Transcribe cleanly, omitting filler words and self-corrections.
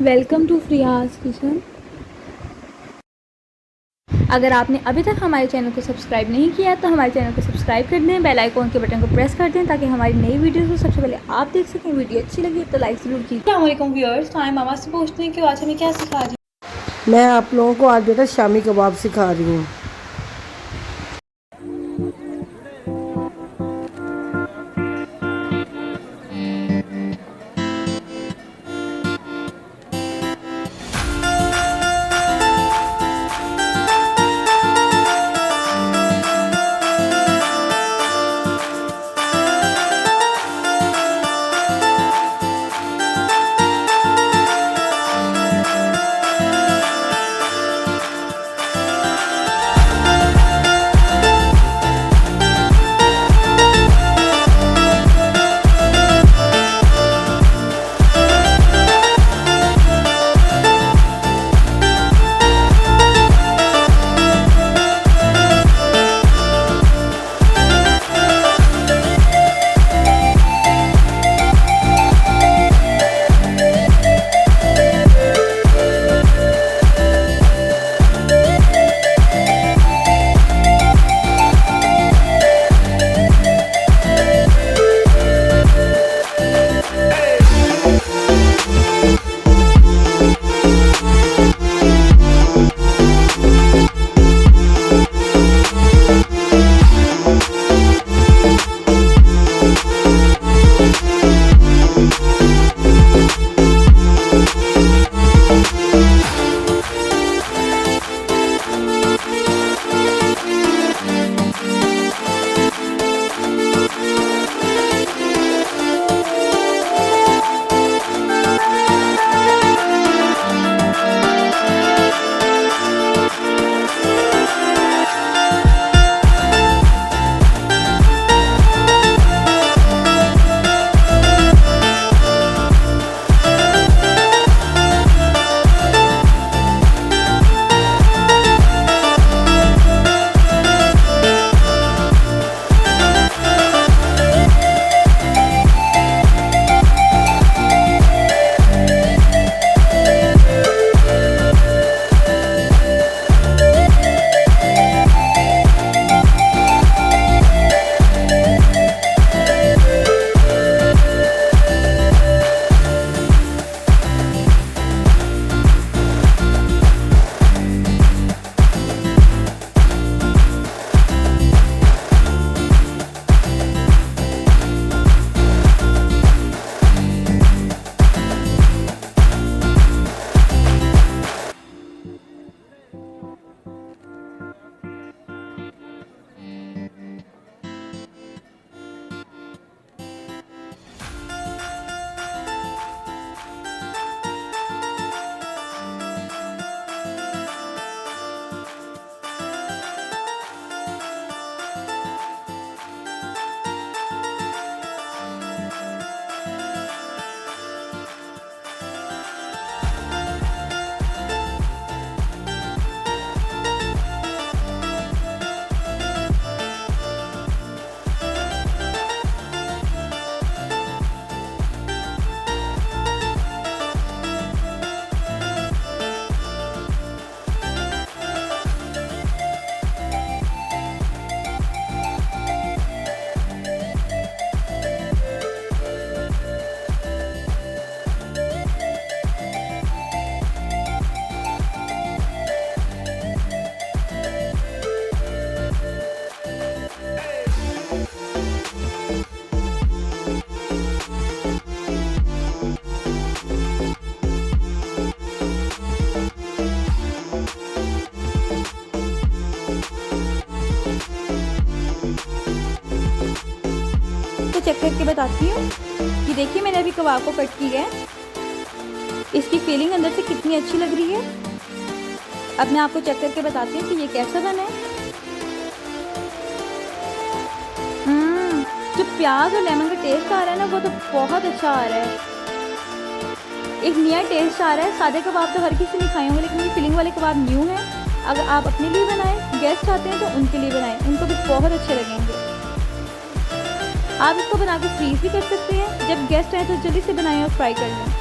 Welcome to फरिहास kitchen. अगर आपने अभी तक हमारे चैनल को सब्सक्राइब नहीं किया तो हमारे चैनल को सब्सक्राइब कर दें, बेल आइकॉन के बटन को प्रेस कर दें ताकि हमारी नई वीडियोस को सबसे पहले आप देख सकें। वीडियो अच्छी लगी तो लाइक ज़रूर कीजिए। अस्सलाम वालेकुम व्यूअर्स, टाइम मामा से पूछते हैं कि आज हमें क्या सिखा रही है। मैं आप लोगों को आज बेटा शामी कबाब सिखा रही हूँ। तो चेक करके बताती हूँ कि देखिए मैंने अभी कबाब को कट किया है। इसकी फीलिंग अंदर से कितनी अच्छी लग रही है। अब मैं आपको चेक करके बताती हूँ कि ये कैसा बना है। जो प्याज और लेमन का टेस्ट आ रहा है ना, वो तो बहुत अच्छा आ रहा है। एक नया टेस्ट आ रहा है। सादे कबाब तो हर किसी ने खाए होंगे, लेकिन ये फिलिंग वाले कबाब न्यू हैं। अगर आप अपने लिए बनाएं, गेस्ट आते हैं तो उनके लिए बनाएं, उनको भी बहुत अच्छे लगेंगे। आप इसको बना के फ्रीज़ भी कर सकते हैं। जब गेस्ट आए तो जल्दी से बनाएं और फ्राई कर लें।